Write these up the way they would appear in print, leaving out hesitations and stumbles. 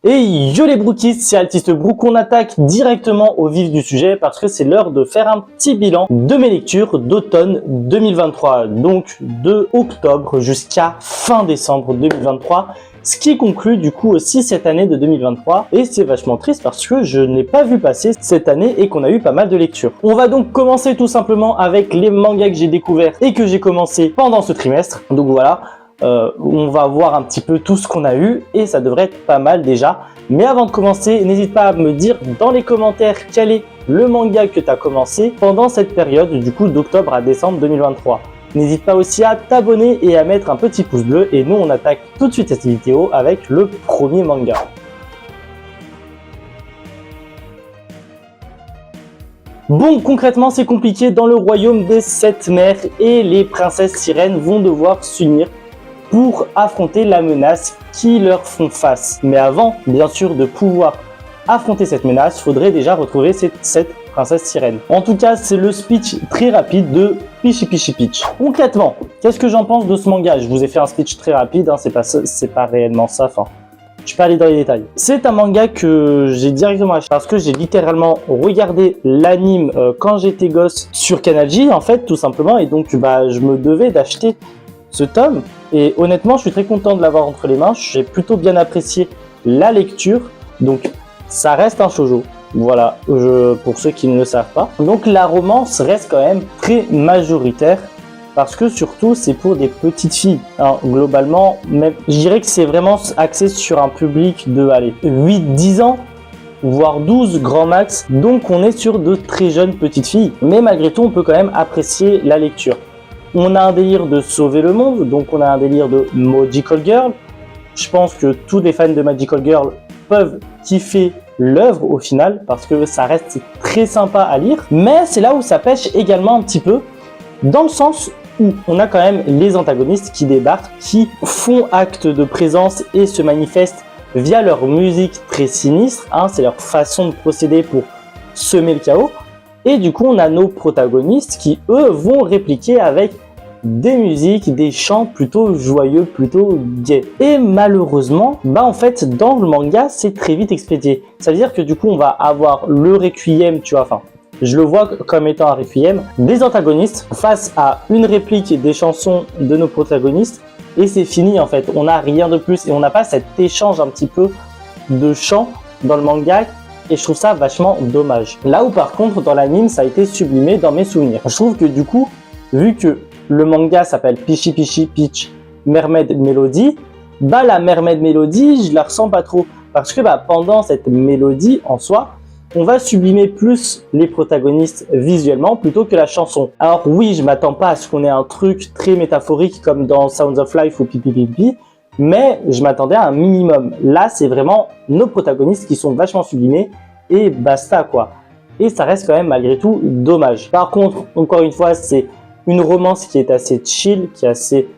Et yo les brookies, c'est Altiste Brook, on attaque directement au vif du sujet parce que c'est l'heure de faire un petit bilan de mes lectures d'automne 2023, donc de octobre jusqu'à fin décembre 2023, ce qui conclut du coup aussi cette année de 2023 et c'est vachement triste parce que je n'ai pas vu passer cette année et qu'on a eu pas mal de lectures. On va donc commencer tout simplement avec les mangas que j'ai découverts et que j'ai commencé pendant ce trimestre, donc voilà. On va voir un petit peu tout ce qu'on a eu et ça devrait être pas mal déjà. Mais avant de commencer, n'hésite pas à me dire dans les commentaires quel est le manga que tu as commencé pendant cette période du coup d'octobre à décembre 2023. N'hésite pas aussi à t'abonner et à mettre un petit pouce bleu et nous on attaque tout de suite cette vidéo avec le premier manga. Bon, concrètement, c'est compliqué dans le royaume des 7 mers et les princesses sirènes vont devoir s'unir pour affronter la menace qui leur font face. Mais avant, bien sûr, de pouvoir affronter cette menace, il faudrait déjà retrouver cette princesse sirène. En tout cas, c'est le speech très rapide de Pichi Pichi Pitch. Concrètement, qu'est-ce que j'en pense de ce manga? Je vous ai fait un speech très rapide, hein, c'est pas réellement ça. Enfin, je peux aller dans les détails. C'est un manga que j'ai directement acheté parce que j'ai littéralement regardé l'anime quand j'étais gosse sur Canal J, en fait, tout simplement, et donc je me devais d'acheter ce tome et honnêtement je suis très content de l'avoir entre les mains. J'ai plutôt bien apprécié la lecture, donc ça reste un shoujo, voilà, pour ceux qui ne le savent pas. Donc la romance reste quand même très majoritaire parce que surtout c'est pour des petites filles, hein, globalement, même je dirais que c'est vraiment axé sur un public de 8-10 ans voire 12 grand max, donc on est sur de très jeunes petites filles, mais malgré tout on peut quand même apprécier la lecture. On a un délire de sauver le monde, donc on a un délire de Magical Girl. Je pense que tous les fans de Magical Girl peuvent kiffer l'œuvre au final, parce que ça reste très sympa à lire. Mais c'est là où ça pêche également un petit peu, dans le sens où on a quand même les antagonistes qui débarquent, qui font acte de présence et se manifestent via leur musique très sinistre, hein, c'est leur façon de procéder pour semer le chaos. Et du coup, on a nos protagonistes qui, eux, vont répliquer avec des musiques, des chants plutôt joyeux, plutôt gays. Et malheureusement, en fait, dans le manga, c'est très vite expédié. Ça veut dire que du coup, on va avoir le requiem, tu vois, enfin, je le vois comme étant un requiem, des antagonistes face à une réplique des chansons de nos protagonistes, et c'est fini en fait. On n'a rien de plus et on n'a pas cet échange un petit peu de chants dans le manga. Et je trouve ça vachement dommage. Là où par contre dans l'anime ça a été sublimé dans mes souvenirs. Je trouve que du coup, vu que le manga s'appelle Pichi Pichi Pitch Mermaid Melody, la Mermaid Melody je la ressens pas trop. Parce que pendant cette mélodie en soi, on va sublimer plus les protagonistes visuellement plutôt que la chanson. Alors oui, je m'attends pas à ce qu'on ait un truc très métaphorique comme dans Sounds of Life ou Pipi Pipi, mais je m'attendais à un minimum. Là, c'est vraiment nos protagonistes qui sont vachement sublimés et basta quoi. Et ça reste quand même malgré tout dommage. Par contre, encore une fois, c'est une romance qui est assez chill, qui est assez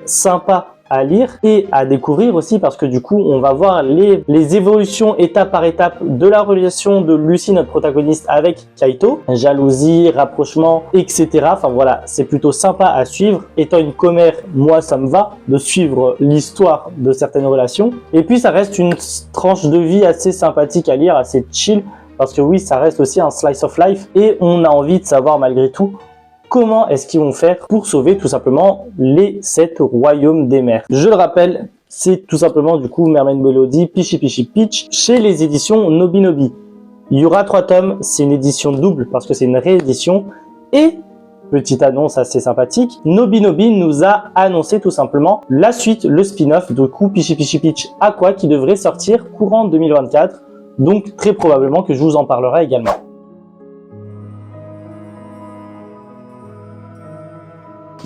sympa à lire et à découvrir aussi parce que du coup, on va voir les évolutions étape par étape de la relation de Lucy, notre protagoniste, avec Kaito. Jalousie, rapprochement, etc. Enfin voilà, c'est plutôt sympa à suivre. Étant une commère, moi ça me va de suivre l'histoire de certaines relations. Et puis ça reste une tranche de vie assez sympathique à lire, assez chill. Parce que oui, ça reste aussi un slice of life et on a envie de savoir malgré tout comment est-ce qu'ils vont faire pour sauver tout simplement les 7 royaumes des mers. Je le rappelle, c'est tout simplement du coup Mermaid Melody Pichi Pichi Pitch chez les éditions Nobinobi. Il y aura 3 tomes, c'est une édition double parce que c'est une réédition et petite annonce assez sympathique, Nobinobi nous a annoncé tout simplement la suite, le spin-off de coup Pichi Pichi Pitch Aqua qui devrait sortir courant 2024, donc très probablement que je vous en parlerai également.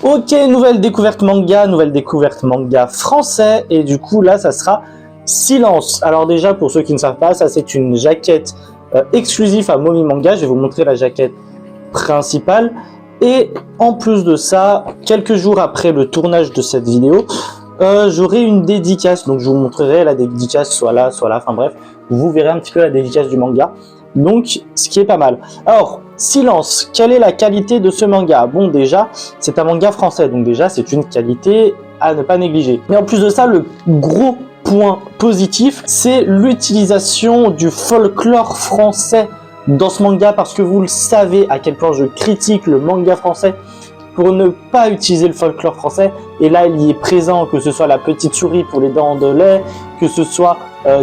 Ok, nouvelle découverte manga français et du coup là ça sera Silence. Alors déjà pour ceux qui ne savent pas, ça c'est une jaquette exclusive à Momi Manga, je vais vous montrer la jaquette principale et en plus de ça, quelques jours après le tournage de cette vidéo, j'aurai une dédicace, donc je vous montrerai la dédicace soit là, enfin bref, vous verrez un petit peu la dédicace du manga. Donc, ce qui est pas mal. Alors, Silence, quelle est la qualité de ce manga? Bon, déjà, c'est un manga français, donc déjà, c'est une qualité à ne pas négliger. Mais en plus de ça, le gros point positif, c'est l'utilisation du folklore français dans ce manga, parce que vous le savez à quel point je critique le manga français pour ne pas utiliser le folklore français, et là il y est présent, que ce soit la petite souris pour les dents de lait, que ce soit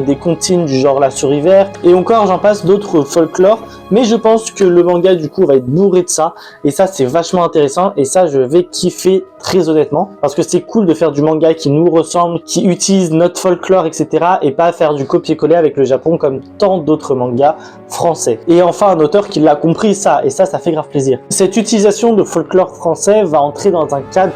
des comptines du genre la souris verte, et encore j'en passe d'autres folklore, mais je pense que le manga du coup va être bourré de ça, et ça c'est vachement intéressant, et ça je vais kiffer très honnêtement, parce que c'est cool de faire du manga qui nous ressemble, qui utilise notre folklore, etc., et pas faire du copier-coller avec le Japon comme tant d'autres mangas français. Et enfin un auteur qui l'a compris ça, et ça fait grave plaisir. Cette utilisation de folklore français va entrer dans un cadre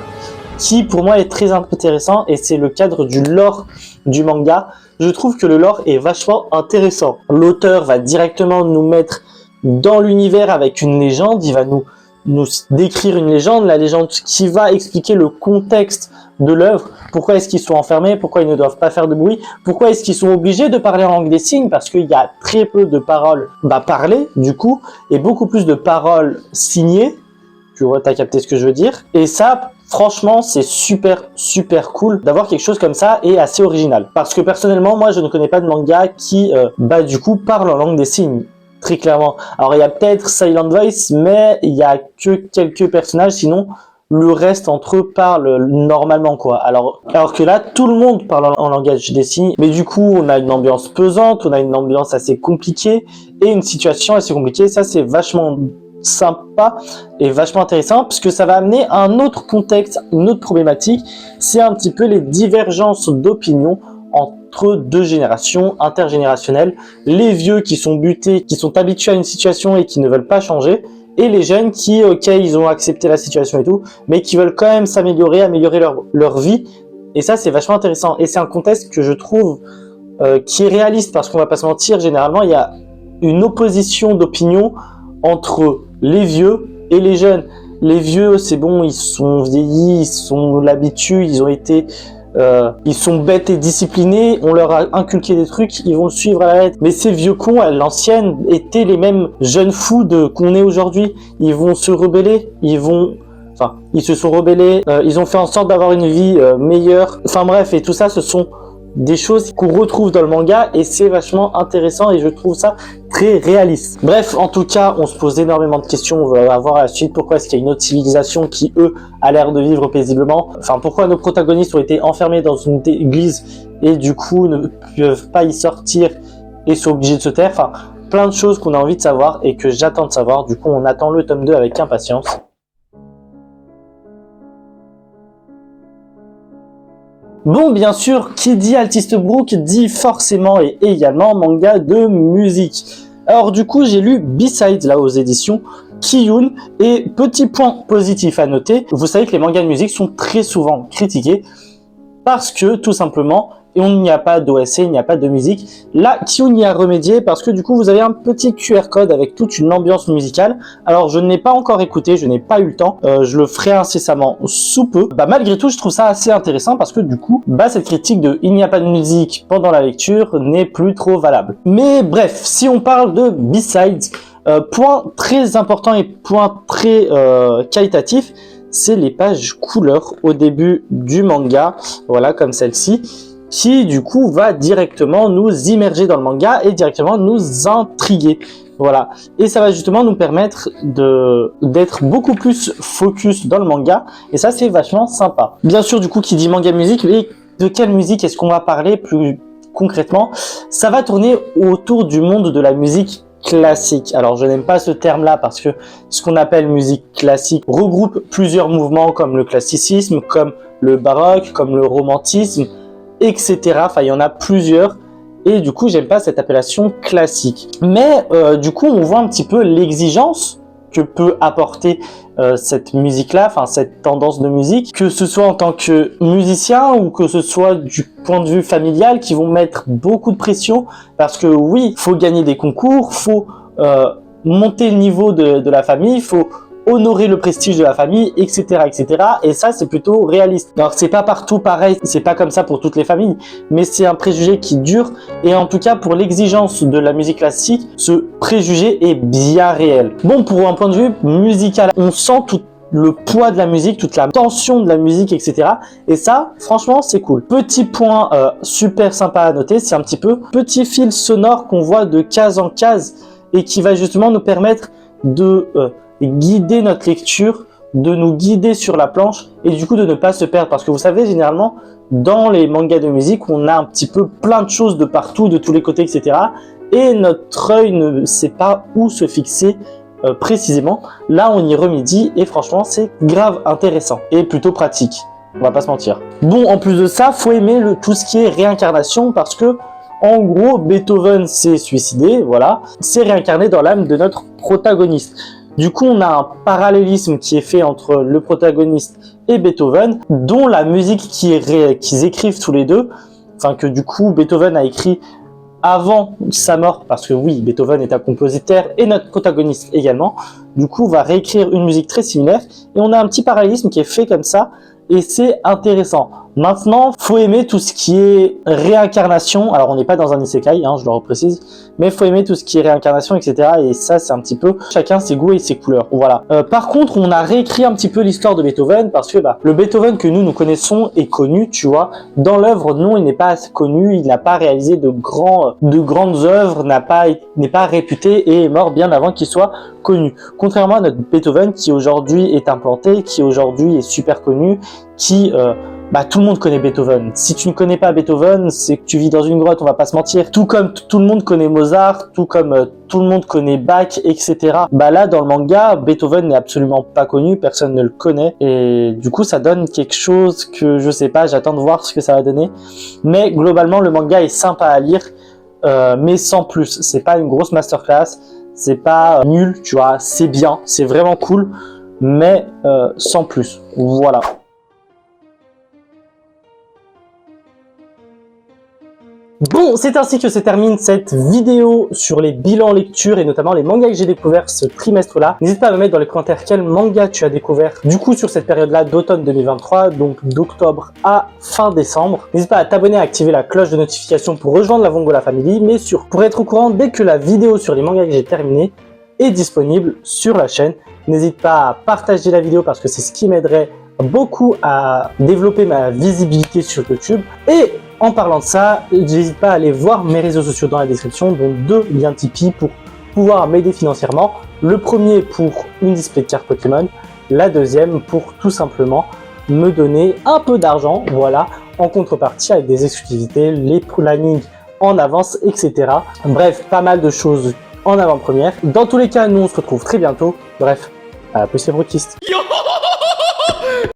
qui pour moi est très intéressant, et c'est le cadre du lore du manga. Je trouve que le lore est vachement intéressant. L'auteur va directement nous mettre dans l'univers avec une légende, il va nous décrire une légende, la légende qui va expliquer le contexte de l'œuvre, pourquoi est-ce qu'ils sont enfermés, pourquoi ils ne doivent pas faire de bruit, pourquoi est-ce qu'ils sont obligés de parler en langue des signes, parce qu'il y a très peu de paroles parlées du coup, et beaucoup plus de paroles signées. Tu vois, t'as capté ce que je veux dire. Et ça, franchement, c'est super cool d'avoir quelque chose comme ça et assez original. Parce que personnellement, moi, je ne connais pas de manga qui, du coup, parle en langue des signes. Très clairement. Alors, il y a peut-être Silent Voice, mais il y a que quelques personnages, sinon, le reste entre eux parle normalement, quoi. Alors que là, tout le monde parle en langage des signes, mais du coup, on a une ambiance pesante, on a une ambiance assez compliquée et une situation assez compliquée. Ça, c'est vachement sympa et vachement intéressant, puisque ça va amener un autre contexte, une autre problématique. C'est un petit peu les divergences d'opinion entre deux générations intergénérationnelles, les vieux qui sont butés, qui sont habitués à une situation et qui ne veulent pas changer, et les jeunes qui, ok, ils ont accepté la situation et tout, mais qui veulent quand même s'améliorer, améliorer leur vie. Et ça, c'est vachement intéressant, et c'est un contexte que je trouve qui est réaliste, parce qu'on va pas se mentir, généralement il y a une opposition d'opinion entre les vieux et les jeunes. Les vieux, c'est bon, ils sont vieillis, ils sont l'habitude, ils ont été, ils sont bêtes et disciplinés, on leur a inculqué des trucs, ils vont le suivre à la lettre. Mais ces vieux cons, à l'ancienne, étaient les mêmes jeunes fous qu'on est aujourd'hui. Ils vont se rebeller, ils se sont rebellés, ils ont fait en sorte d'avoir une vie meilleure. Enfin bref, et tout ça, ce sont des choses qu'on retrouve dans le manga, et c'est vachement intéressant, et je trouve ça très réaliste. Bref, en tout cas, on se pose énormément de questions, on va voir à la suite pourquoi est-ce qu'il y a une autre civilisation qui, eux, a l'air de vivre paisiblement. Enfin, pourquoi nos protagonistes ont été enfermés dans une église et du coup ne peuvent pas y sortir et sont obligés de se taire. Enfin, plein de choses qu'on a envie de savoir et que j'attends de savoir. Du coup, on attend le tome 2 avec impatience. Bon, bien sûr, qui dit Altiste Brook dit forcément et également manga de musique. Alors du coup, j'ai lu B-Sides là aux éditions Kiyun, et petit point positif à noter, vous savez que les mangas de musique sont très souvent critiqués parce que tout simplement, il n'y a pas d'OSC, il n'y a pas de musique. Là, Kiyun y a remédié parce que du coup, vous avez un petit QR code avec toute une ambiance musicale. Alors, je ne l'ai pas encore écouté, je n'ai pas eu le temps. Je le ferai incessamment sous peu. Malgré tout, je trouve ça assez intéressant parce que du coup, cette critique de « il n'y a pas de musique pendant la lecture » n'est plus trop valable. Mais bref, si on parle de B-Sides, point très important et point très qualitatif, c'est les pages couleurs au début du manga, voilà, comme celle-ci, qui du coup va directement nous immerger dans le manga et directement nous intriguer. Voilà, et ça va justement nous permettre d'être beaucoup plus focus dans le manga, et ça c'est vachement sympa. Bien sûr, du coup, qui dit manga musique, mais de quelle musique est-ce qu'on va parler plus concrètement? Ça va tourner autour du monde de la musique classique. Alors je n'aime pas ce terme-là parce que ce qu'on appelle musique classique regroupe plusieurs mouvements comme le classicisme, comme le baroque, comme le romantisme, etc. Enfin, il y en a plusieurs. Et du coup, j'aime pas cette appellation classique. Mais du coup, on voit un petit peu l'exigence que peut apporter cette musique-là, enfin cette tendance de musique, que ce soit en tant que musicien ou que ce soit du point de vue familial, qui vont mettre beaucoup de pression parce que oui, faut gagner des concours, faut monter le niveau de la famille, faut honorer le prestige de la famille, etc., etc. Et ça, c'est plutôt réaliste. Alors, c'est pas partout pareil, c'est pas comme ça pour toutes les familles, mais c'est un préjugé qui dure. Et en tout cas, pour l'exigence de la musique classique, ce préjugé est bien réel. Bon, pour un point de vue musical, on sent tout le poids de la musique, toute la tension de la musique, etc. Et ça, franchement, c'est cool. Petit point super sympa à noter, c'est un petit peu petit fil sonore qu'on voit de case en case et qui va justement nous permettre de guider notre lecture, de nous guider sur la planche et du coup de ne pas se perdre. Parce que vous savez, généralement, dans les mangas de musique, on a un petit peu plein de choses de partout, de tous les côtés, etc. Et notre œil ne sait pas où se fixer précisément. Là, on y remédie et franchement, c'est grave intéressant et plutôt pratique. On va pas se mentir. Bon, en plus de ça, faut aimer tout ce qui est réincarnation parce que, en gros, Beethoven s'est suicidé, voilà, s'est réincarné dans l'âme de notre protagoniste. Du coup, on a un parallélisme qui est fait entre le protagoniste et Beethoven, dont la musique qu'ils écrivent tous les deux, enfin que du coup, Beethoven a écrit avant sa mort, parce que oui, Beethoven est un compositeur et notre protagoniste également. Du coup, on va réécrire une musique très similaire et on a un petit parallélisme qui est fait comme ça et c'est intéressant. Maintenant, faut aimer tout ce qui est réincarnation. Alors, on n'est pas dans un isekai, hein, je le reprécise, mais faut aimer tout ce qui est réincarnation, etc. Et ça, c'est un petit peu chacun ses goûts et ses couleurs. Voilà. Par contre, on a réécrit un petit peu l'histoire de Beethoven parce que le Beethoven que nous connaissons est connu, tu vois. Dans l'œuvre, non, il n'est pas assez connu. Il n'a pas réalisé de grandes œuvres, n'est pas réputé et est mort bien avant qu'il soit connu. Contrairement à notre Beethoven qui aujourd'hui est implanté, qui aujourd'hui est super connu, qui tout le monde connaît Beethoven. Si tu ne connais pas Beethoven, c'est que tu vis dans une grotte, on va pas se mentir. Tout comme tout le monde connaît Mozart, tout comme tout le monde connaît Bach, etc. Là, dans le manga, Beethoven n'est absolument pas connu, personne ne le connaît. Et du coup, ça donne quelque chose que je sais pas, j'attends de voir ce que ça va donner. Mais globalement, le manga est sympa à lire, mais sans plus. C'est pas une grosse masterclass, c'est pas nul, tu vois, c'est bien, c'est vraiment cool, mais sans plus. Voilà. Bon, c'est ainsi que se termine cette vidéo sur les bilans lecture et notamment les mangas que j'ai découverts ce trimestre-là. N'hésite pas à me mettre dans les commentaires quel manga tu as découvert du coup sur cette période-là d'automne 2023, donc d'octobre à fin décembre. N'hésite pas à t'abonner et à activer la cloche de notification pour rejoindre la Vongola Family, mais pour être au courant dès que la vidéo sur les mangas que j'ai terminé est disponible sur la chaîne. N'hésite pas à partager la vidéo parce que c'est ce qui m'aiderait beaucoup à développer ma visibilité sur YouTube. Et en parlant de ça, n'hésite pas à aller voir mes réseaux sociaux dans la description, donc 2 liens Tipeee pour pouvoir m'aider financièrement. Le premier pour une display de cartes Pokémon, la deuxième pour tout simplement me donner un peu d'argent, voilà, en contrepartie avec des exclusivités, les plannings en avance, etc. Bref, pas mal de choses en avant-première. Dans tous les cas, nous on se retrouve très bientôt. Bref, à la plus les broquistes.